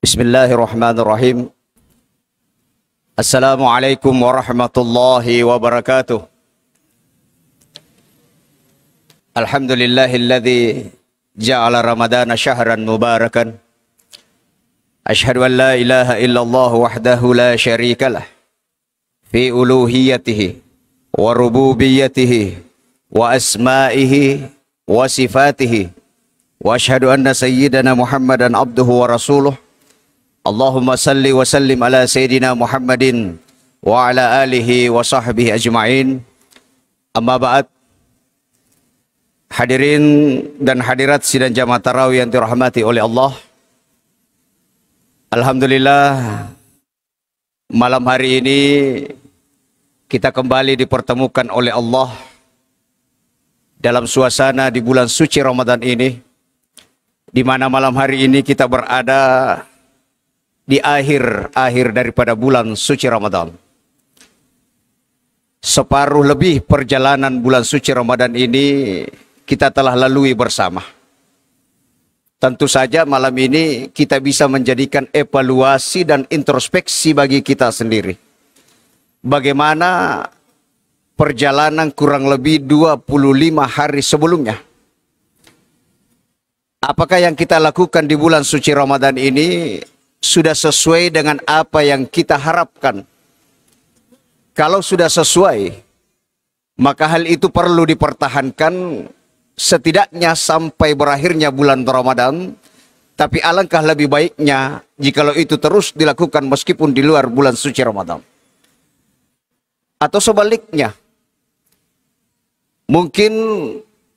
Bismillahirrahmanirrahim. Assalamualaikum warahmatullahi wabarakatuh. Alhamdulillahilladzi ja'ala ramadana syahran mubarakan. Ashhadu an la ilaha illallah wahdahu la syarikalah fi uluhiyatihi wa rububiyatihi wa asma'ihi wa sifatihi. Wa ashhadu anna sayyidana Muhammadan abduhu wa rasuluh. Allahumma salli wa sallim ala Sayyidina Muhammadin wa ala alihi wa sahbihi ajma'in. Amma ba'd. Hadirin dan hadirat sidang jamaah tarawih yang dirahmati oleh Allah. Alhamdulillah, malam hari ini kita kembali dipertemukan oleh Allah dalam suasana di bulan suci Ramadan ini, di mana malam hari ini kita berada di akhir daripada bulan suci Ramadan. Separuh lebih perjalanan bulan suci Ramadan ini kita telah lalui bersama. Tentu saja malam ini kita bisa menjadikan evaluasi dan introspeksi bagi kita sendiri. Bagaimana perjalanan kurang lebih 25 hari sebelumnya. Apakah yang kita lakukan di bulan suci Ramadan ini sudah sesuai dengan apa yang kita harapkan? Kalau sudah sesuai, maka hal itu perlu dipertahankan setidaknya sampai berakhirnya bulan Ramadan. Tapi alangkah lebih baiknya jikalau itu terus dilakukan meskipun di luar bulan suci Ramadan. Atau sebaliknya, mungkin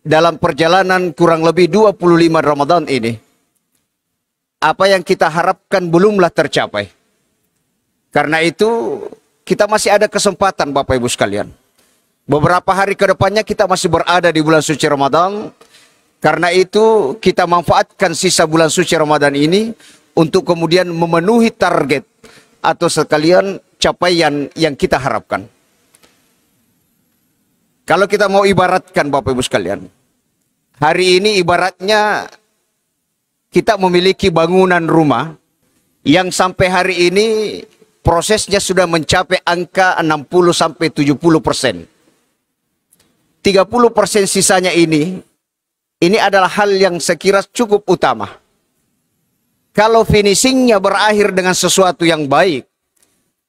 dalam perjalanan kurang lebih 25 Ramadan ini, apa yang kita harapkan belumlah tercapai. Karena itu kita masih ada kesempatan Bapak Ibu sekalian. Beberapa hari ke depannya kita masih berada di bulan suci Ramadan. Karena itu kita manfaatkan sisa bulan suci Ramadan ini untuk kemudian memenuhi target atau sekalian capaian yang kita harapkan. Kalau kita mau ibaratkan Bapak Ibu sekalian, hari ini ibaratnya kita memiliki bangunan rumah yang sampai hari ini prosesnya sudah mencapai angka 60-70%. 30% sisanya ini adalah hal yang sekira cukup utama. Kalau finishingnya berakhir dengan sesuatu yang baik,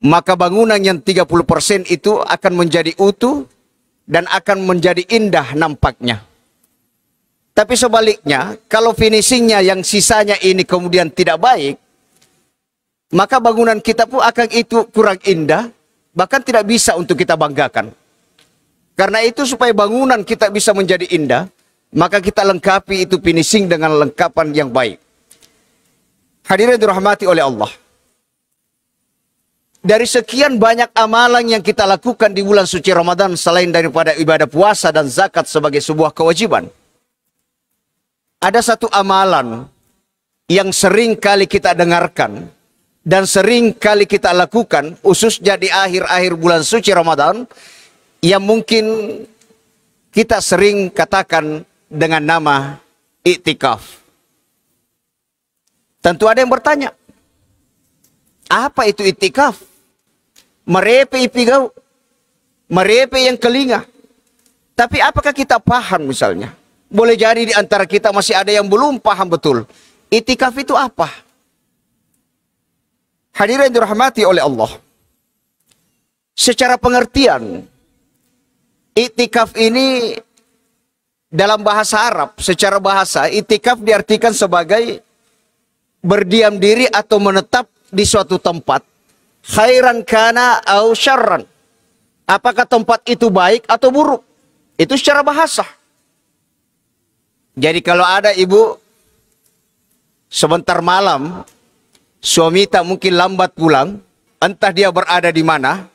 maka bangunan yang 30% itu akan menjadi utuh dan akan menjadi indah nampaknya. Tapi sebaliknya, kalau finishingnya yang sisanya ini kemudian tidak baik, maka bangunan kita pun akan itu kurang indah, bahkan tidak bisa untuk kita banggakan. Karena itu supaya bangunan kita bisa menjadi indah, maka kita lengkapi itu finishing dengan lengkapan yang baik. Hadirin dirahmati oleh Allah. Dari sekian banyak amalan yang kita lakukan di bulan suci Ramadan selain daripada ibadah puasa dan zakat sebagai sebuah kewajiban, ada satu amalan yang sering kali kita dengarkan dan sering kali kita lakukan, khususnya di akhir-akhir bulan suci Ramadan, yang mungkin kita sering katakan dengan nama iktikaf. Tentu ada yang bertanya, apa itu iktikaf? Merepe ipigau, merepe yang kelinga. Tapi apakah kita paham misalnya? Boleh jadi di antara kita masih ada yang belum paham betul. Iktikaf itu apa? Hadirin dirahmati oleh Allah. Secara pengertian, iktikaf ini dalam bahasa Arab, secara bahasa, iktikaf diartikan sebagai berdiam diri atau menetap di suatu tempat. Khairan kana au syarran. Apakah tempat itu baik atau buruk? Itu secara bahasa. Jadi kalau ada ibu sebentar malam, suami tak mungkin lambat pulang, entah dia berada di mana,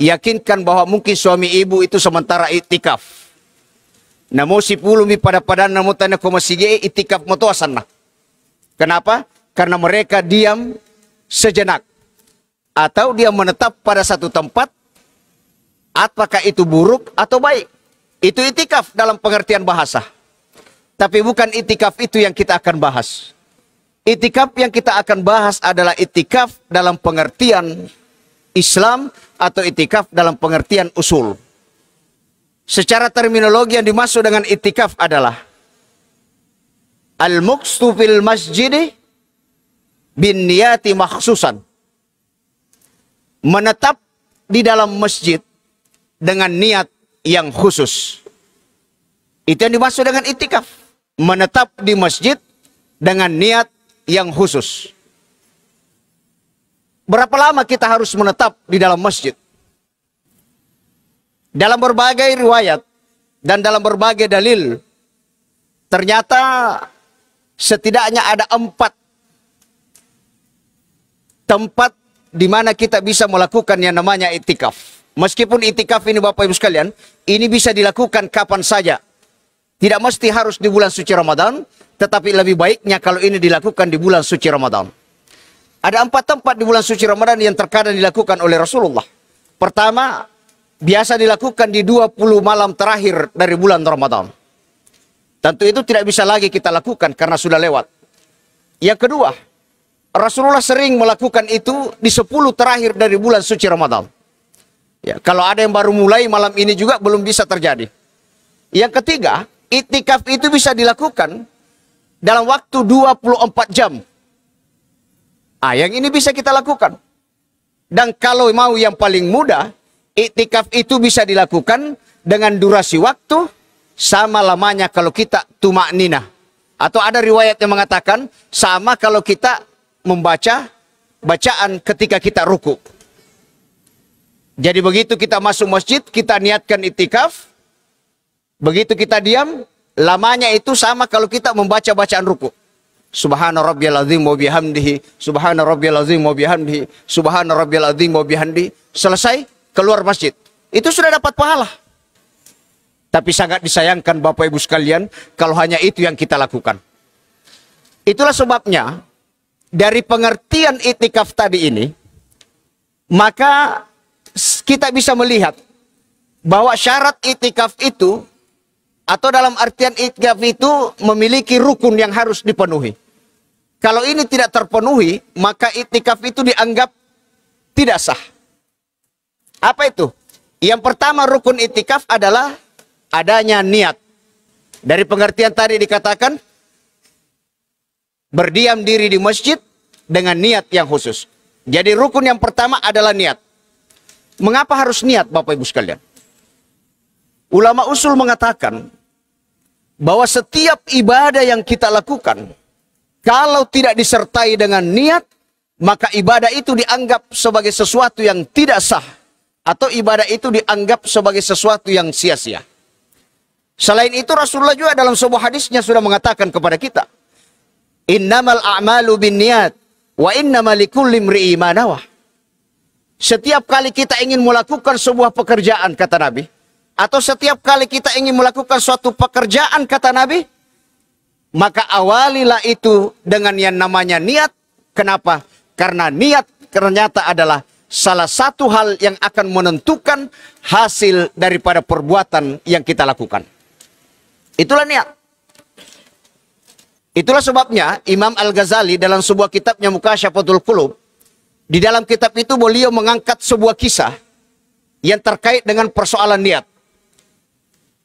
yakinkan bahwa mungkin suami ibu itu sementara iktikaf. Namo si pulumi pada namu tanda komasige iktikaf motoasan. Kenapa? Karena mereka diam sejenak. Atau dia menetap pada satu tempat Apakah itu buruk atau baik? Itu itikaf dalam pengertian bahasa. Tapi bukan itikaf itu yang kita akan bahas. Itikaf yang kita akan bahas adalah itikaf dalam pengertian Islam atau itikaf dalam pengertian usul. Secara terminologi yang dimaksud dengan itikaf adalah al-muqstu fil masjidi bin niyati makhsusan. Menetap di dalam masjid dengan niat yang khusus. Itu yang dimaksud dengan itikaf. Menetap di masjid dengan niat yang khusus. Berapa lama kita harus menetap di dalam masjid? Dalam berbagai riwayat dan dalam berbagai dalil, ternyata setidaknya ada 4 tempat di mana kita bisa melakukan yang namanya itikaf. Meskipun itikaf ini Bapak Ibu sekalian, ini bisa dilakukan kapan saja. Tidak mesti harus di bulan suci Ramadan, tetapi lebih baiknya kalau ini dilakukan di bulan suci Ramadan. Ada 4 tempat di bulan suci Ramadan yang terkadang dilakukan oleh Rasulullah. Pertama, biasa dilakukan di 20 malam terakhir dari bulan Ramadan. Tentu itu tidak bisa lagi kita lakukan karena sudah lewat. Yang kedua, Rasulullah sering melakukan itu di 10 terakhir dari bulan suci Ramadan. Ya, kalau ada yang baru mulai malam ini juga belum bisa terjadi. Yang ketiga, itikaf itu bisa dilakukan dalam waktu 24 jam. Yang ini bisa kita lakukan. Dan kalau mau yang paling mudah, itikaf itu bisa dilakukan dengan durasi waktu sama lamanya kalau kita tumakninah. Atau ada riwayat yang mengatakan sama kalau kita membaca bacaan ketika kita ruku. Jadi begitu kita masuk masjid, kita niatkan itikaf. Begitu kita diam, lamanya itu sama kalau kita membaca bacaan ruku. Subhana rabbiyal azim wa bihamdihi, subhana rabbiyal azim wa bihamdihi, subhana rabbiyal azim wa bihamdihi. Selesai, keluar masjid. Itu sudah dapat pahala. Tapi sangat disayangkan Bapak Ibu sekalian, kalau hanya itu yang kita lakukan. Itulah sebabnya, dari pengertian itikaf tadi ini, maka kita bisa melihat bahwa syarat itikaf itu, atau dalam artian itikaf itu memiliki rukun yang harus dipenuhi. Kalau ini tidak terpenuhi, maka itikaf itu dianggap tidak sah. Apa itu? Yang pertama rukun itikaf adalah adanya niat. Dari pengertian tadi dikatakan, berdiam diri di masjid dengan niat yang khusus. Jadi rukun yang pertama adalah niat. Mengapa harus niat Bapak Ibu sekalian? Ulama usul mengatakan bahwa setiap ibadah yang kita lakukan, kalau tidak disertai dengan niat, maka ibadah itu dianggap sebagai sesuatu yang tidak sah. Atau ibadah itu dianggap sebagai sesuatu yang sia-sia. Selain itu Rasulullah juga dalam sebuah hadisnya sudah mengatakan kepada kita, innamal a'malu binniyat wa innamal likulli imri'in ma nawah. Setiap kali kita ingin melakukan sebuah pekerjaan, kata Nabi, atau setiap kali kita ingin melakukan suatu pekerjaan, kata Nabi, maka awalilah itu dengan yang namanya niat. Kenapa? Karena niat ternyata adalah salah satu hal yang akan menentukan hasil daripada perbuatan yang kita lakukan. Itulah niat. Itulah sebabnya Imam Al-Ghazali dalam sebuah kitabnya Mukasyafatul Qulub, di dalam kitab itu beliau mengangkat sebuah kisah yang terkait dengan persoalan niat.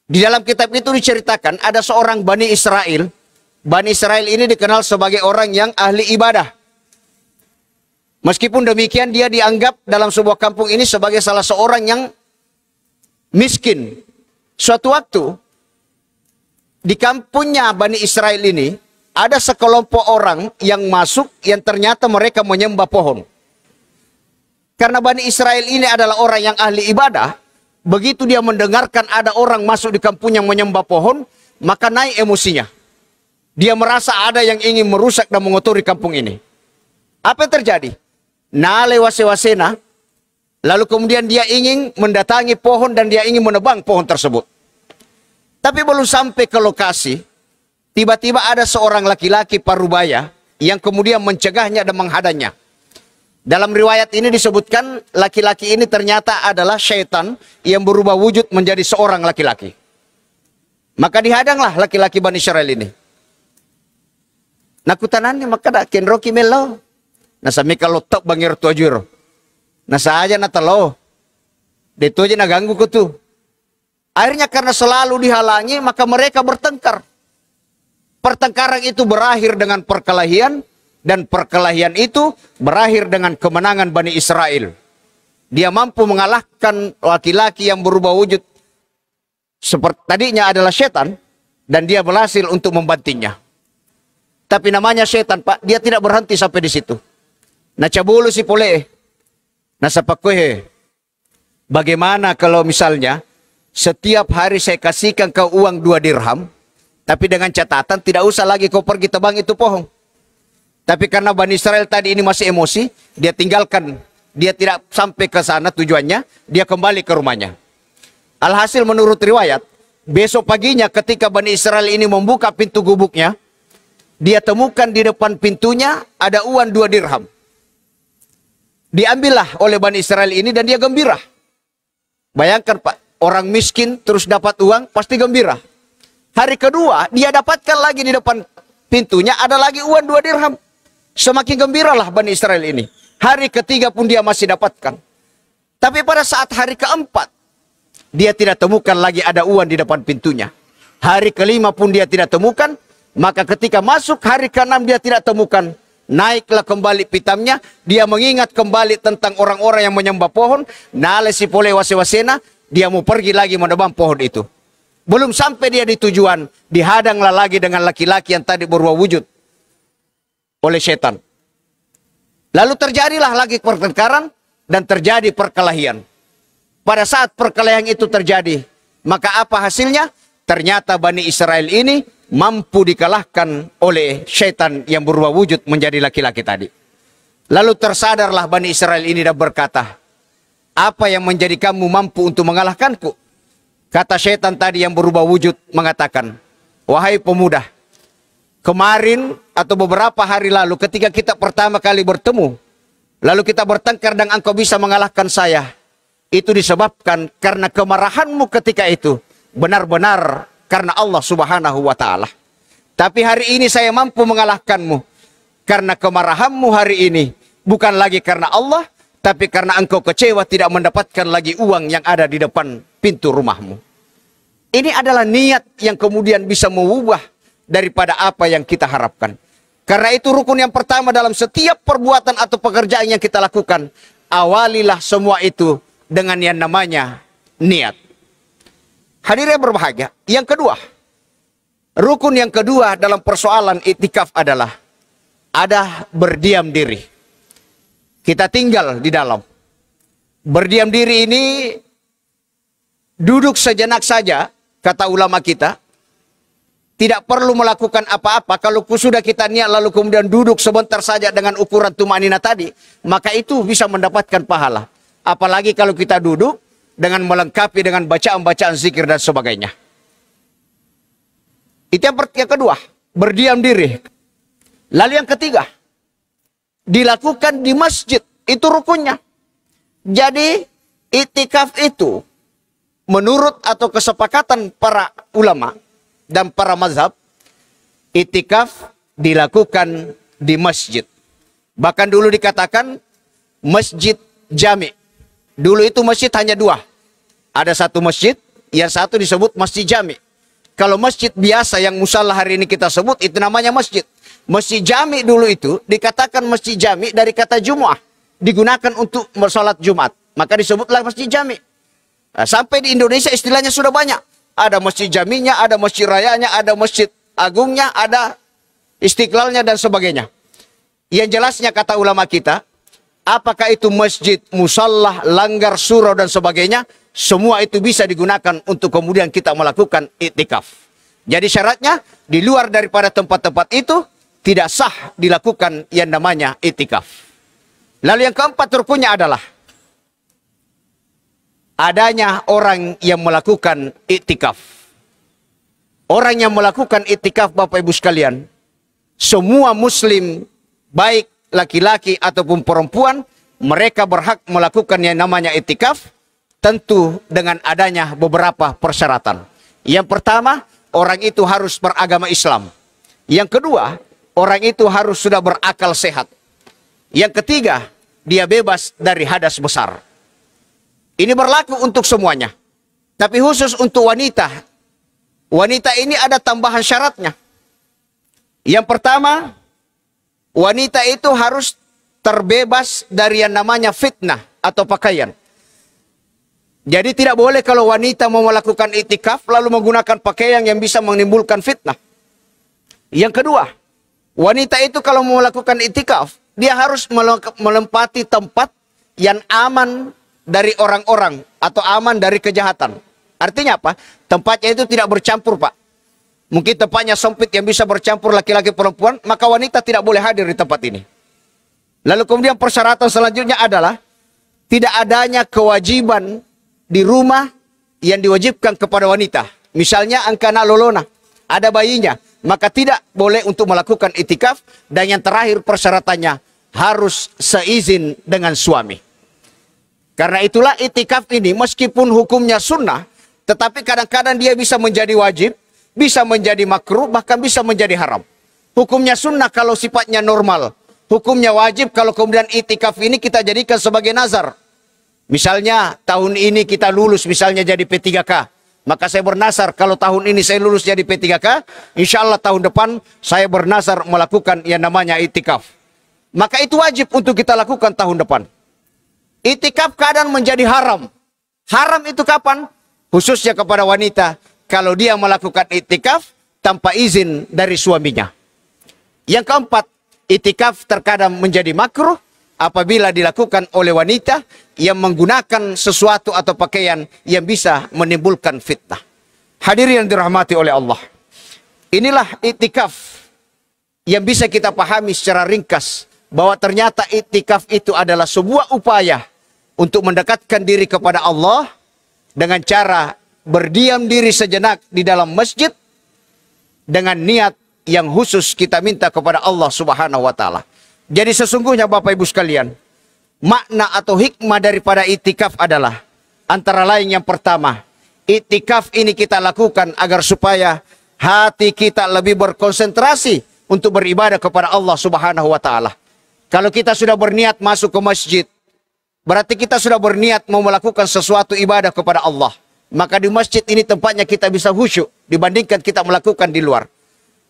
Di dalam kitab itu diceritakan ada seorang Bani Israel. Bani Israel ini dikenal sebagai orang yang ahli ibadah. Meskipun demikian dia dianggap dalam sebuah kampung ini sebagai salah seorang yang miskin. Suatu waktu di kampungnya Bani Israel ini ada sekelompok orang yang masuk yang ternyata mereka menyembah pohon. Karena Bani Israel ini adalah orang yang ahli ibadah, begitu dia mendengarkan ada orang masuk di kampung yang menyembah pohon, maka naik emosinya. Dia merasa ada yang ingin merusak dan mengotori kampung ini. Apa yang terjadi? Nale wase-wasena, lalu kemudian dia ingin mendatangi pohon dan dia ingin menebang pohon tersebut. Tapi belum sampai ke lokasi, tiba-tiba ada seorang laki-laki parubaya yang kemudian mencegahnya dan menghadangnya. Dalam riwayat ini disebutkan laki-laki ini ternyata adalah syaitan yang berubah wujud menjadi seorang laki-laki. Maka dihadanglah laki-laki Bani Israel ini. Nakutanannya maka dah kenroki melo. Nasa kalau tok bangir tuajur. Nasa aja natalo. Itu aja naganggu ko tuh. Akhirnya karena selalu dihalangi maka mereka bertengkar. Pertengkaran itu berakhir dengan perkelahian. Dan perkelahian itu berakhir dengan kemenangan Bani Israel. Dia mampu mengalahkan laki-laki yang berubah wujud. Seperti tadinya adalah setan. Dan dia berhasil untuk membantingnya. Tapi namanya setan, Pak. Dia tidak berhenti sampai di situ. Nah cabulu si pole. Nah sapakwe. Bagaimana kalau misalnya setiap hari saya kasihkan kau uang 2 dirham. Tapi dengan catatan tidak usah lagi kau pergi tebang itu pohon. Tapi karena Bani Israel tadi ini masih emosi, dia tinggalkan. Dia tidak sampai ke sana tujuannya, dia kembali ke rumahnya. Alhasil menurut riwayat, besok paginya ketika Bani Israel ini membuka pintu gubuknya, dia temukan di depan pintunya ada uang 2 dirham. Diambillah oleh Bani Israel ini dan dia gembira. Bayangkan Pak, orang miskin terus dapat uang, pasti gembira. Hari kedua, dia dapatkan lagi di depan pintunya ada lagi uang 2 dirham. Semakin gembiralah Bani Israel ini. Hari ketiga pun dia masih dapatkan. Tapi pada saat hari keempat, dia tidak temukan lagi ada uang di depan pintunya. Hari kelima pun dia tidak temukan. Maka ketika masuk hari keenam dia tidak temukan. Naiklah kembali pitamnya. Dia mengingat kembali tentang orang-orang yang menyembah pohon. Nale si pole wase-wasena. Dia mau pergi lagi menebang pohon itu. Belum sampai dia di tujuan. Dihadanglah lagi dengan laki-laki yang tadi berubah wujud oleh setan. Lalu terjadilah lagi pertengkaran dan terjadi perkelahian. Pada saat perkelahian itu terjadi, maka apa hasilnya? Ternyata Bani Israel ini mampu dikalahkan oleh setan yang berubah wujud menjadi laki-laki tadi. Lalu tersadarlah Bani Israel ini dan berkata, apa yang menjadi kamu mampu untuk mengalahkanku? Kata setan tadi yang berubah wujud mengatakan, wahai pemuda, kemarin atau beberapa hari lalu ketika kita pertama kali bertemu, lalu kita bertengkar dan engkau bisa mengalahkan saya. Itu disebabkan karena kemarahanmu ketika itu benar-benar karena Allah Subhanahu wa Ta'ala. Tapi hari ini saya mampu mengalahkanmu karena kemarahanmu hari ini bukan lagi karena Allah, tapi karena engkau kecewa tidak mendapatkan lagi uang yang ada di depan pintu rumahmu. Ini adalah niat yang kemudian bisa mengubah daripada apa yang kita harapkan. Karena itu rukun yang pertama dalam setiap perbuatan atau pekerjaan yang kita lakukan. Awalilah semua itu dengan yang namanya niat. Hadirin berbahagia. Yang kedua, rukun yang kedua dalam persoalan iktikaf adalah ada berdiam diri. Kita tinggal di dalam. Berdiam diri ini duduk sejenak saja, kata ulama kita. Tidak perlu melakukan apa-apa. Kalau sudah kita niat lalu kemudian duduk sebentar saja dengan ukuran tumanina tadi, maka itu bisa mendapatkan pahala. Apalagi kalau kita duduk dengan melengkapi dengan bacaan-bacaan zikir dan sebagainya. Itu yang kedua, berdiam diri. Lalu yang ketiga, dilakukan di masjid. Itu rukunnya. Jadi iktikaf itu menurut atau kesepakatan para ulama dan para mazhab, iktikaf dilakukan di masjid. Bahkan dulu dikatakan masjid jami. Dulu itu masjid hanya 2. Ada satu masjid, yang satu disebut masjid jami. Kalau masjid biasa yang musalla hari ini kita sebut, itu namanya masjid. Masjid jami dulu itu dikatakan masjid jami dari kata Jumu'ah. Digunakan untuk sholat Jumat. Maka disebutlah masjid jami. Nah, sampai di Indonesia istilahnya sudah banyak. Ada masjid jaminya, ada masjid rayanya, ada masjid agungnya, ada istiqlalnya dan sebagainya. Yang jelasnya kata ulama kita, apakah itu masjid, musallah, langgar, surau dan sebagainya, semua itu bisa digunakan untuk kemudian kita melakukan iktikaf. Jadi syaratnya, di luar daripada tempat-tempat itu, tidak sah dilakukan yang namanya iktikaf. Lalu yang keempat rukunnya adalah adanya orang yang melakukan iktikaf. Orang yang melakukan iktikaf, Bapak Ibu sekalian, semua muslim, baik laki-laki ataupun perempuan, mereka berhak melakukan yang namanya itikaf, tentu dengan adanya beberapa persyaratan. Yang pertama, orang itu harus beragama Islam. Yang kedua, orang itu harus sudah berakal sehat. Yang ketiga, dia bebas dari hadas besar. Ini berlaku untuk semuanya. Tapi khusus untuk wanita. Wanita ini ada tambahan syaratnya. Yang pertama, wanita itu harus terbebas dari yang namanya fitnah atau pakaian. Jadi tidak boleh kalau wanita mau melakukan itikaf lalu menggunakan pakaian yang bisa menimbulkan fitnah. Yang kedua, wanita itu kalau mau melakukan itikaf, dia harus menempati tempat yang aman dari orang-orang atau aman dari kejahatan. Artinya apa? Tempatnya itu tidak bercampur, Pak. Mungkin tempatnya sempit yang bisa bercampur laki-laki perempuan, maka wanita tidak boleh hadir di tempat ini. Lalu kemudian persyaratan selanjutnya adalah tidak adanya kewajiban di rumah yang diwajibkan kepada wanita. Misalnya angkana lolona, ada bayinya, maka tidak boleh untuk melakukan itikaf. Dan yang terakhir persyaratannya harus seizin dengan suami. Karena itulah itikaf ini meskipun hukumnya sunnah, tetapi kadang-kadang dia bisa menjadi wajib, bisa menjadi makruh, bahkan bisa menjadi haram. Hukumnya sunnah kalau sifatnya normal. Hukumnya wajib kalau kemudian itikaf ini kita jadikan sebagai nazar. Misalnya tahun ini kita lulus misalnya jadi P3K. Maka saya bernazar kalau tahun ini saya lulus jadi P3K, insya Allah tahun depan saya bernazar melakukan yang namanya itikaf. Maka itu wajib untuk kita lakukan tahun depan. Itikaf kadang menjadi haram. Haram itu kapan? Khususnya kepada wanita. Kalau dia melakukan itikaf tanpa izin dari suaminya. Yang keempat, itikaf terkadang menjadi makruh apabila dilakukan oleh wanita yang menggunakan sesuatu atau pakaian yang bisa menimbulkan fitnah. Hadirin yang dirahmati oleh Allah. Inilah itikaf yang bisa kita pahami secara ringkas. Bahwa ternyata itikaf itu adalah sebuah upaya untuk mendekatkan diri kepada Allah dengan cara berdiam diri sejenak di dalam masjid dengan niat yang khusus kita minta kepada Allah Subhanahu wa taala. Jadi sesungguhnya Bapak Ibu sekalian, makna atau hikmah daripada itikaf adalah antara lain yang pertama, itikaf ini kita lakukan agar supaya hati kita lebih berkonsentrasi untuk beribadah kepada Allah Subhanahu wa taala. Kalau kita sudah berniat masuk ke masjid, berarti kita sudah berniat mau melakukan sesuatu ibadah kepada Allah. Maka di masjid ini tempatnya kita bisa khusyuk dibandingkan kita melakukan di luar.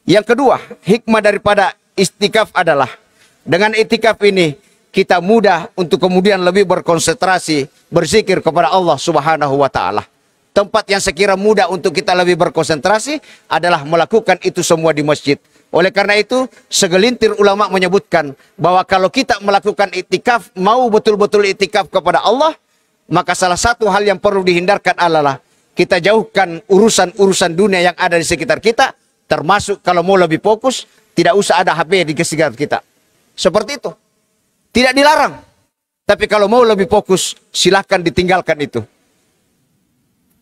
Yang kedua, hikmah daripada itikaf adalah dengan itikaf ini kita mudah untuk kemudian lebih berkonsentrasi berzikir kepada Allah Subhanahu wa taala. Tempat yang sekira mudah untuk kita lebih berkonsentrasi adalah melakukan itu semua di masjid. Oleh karena itu, segelintir ulama menyebutkan bahwa kalau kita melakukan itikaf, mau betul-betul itikaf kepada Allah, maka salah satu hal yang perlu dihindarkan adalah kita jauhkan urusan-urusan dunia yang ada di sekitar kita, termasuk kalau mau lebih fokus, tidak usah ada HP di sekitar kita. Seperti itu. Tidak dilarang. Tapi kalau mau lebih fokus, silahkan ditinggalkan itu.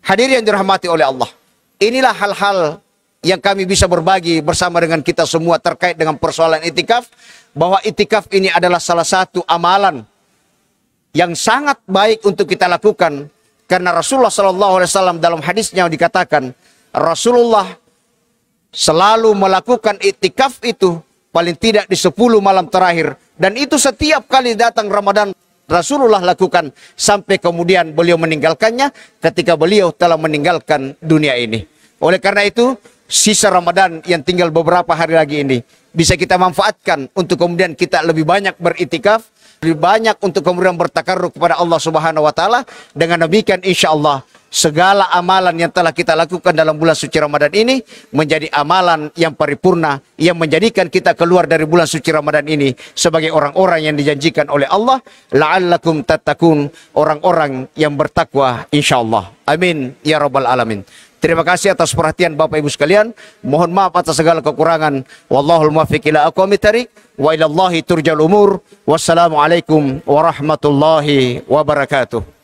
Hadirin yang dirahmati oleh Allah. Inilah hal-hal yang kami bisa berbagi bersama dengan kita semua terkait dengan persoalan itikaf. Bahwa itikaf ini adalah salah satu amalan yang sangat baik untuk kita lakukan. Karena Rasulullah SAW dalam hadisnya dikatakan, Rasulullah selalu melakukan itikaf itu paling tidak di 10 malam terakhir. Dan itu setiap kali datang Ramadan Rasulullah lakukan sampai kemudian beliau meninggalkannya ketika beliau telah meninggalkan dunia ini. Oleh karena itu, sisa Ramadan yang tinggal beberapa hari lagi ini bisa kita manfaatkan untuk kemudian kita lebih banyak beritikaf, lebih banyak untuk kemudian bertakarrub kepada Allah Subhanahu wa taala. Dengan demikian insyaallah segala amalan yang telah kita lakukan dalam bulan suci Ramadan ini menjadi amalan yang paripurna yang menjadikan kita keluar dari bulan suci Ramadan ini sebagai orang-orang yang dijanjikan oleh Allah, la'allakum tattaqun, orang-orang yang bertakwa insyaallah. Amin ya rabbal alamin. Terima kasih atas perhatian Bapak Ibu sekalian. Mohon maaf atas segala kekurangan. Wallahul muwaffiq ila aqwamit thariq wa ila Allahi turja'ul umur. Wassalamualaikum warahmatullahi wabarakatuh.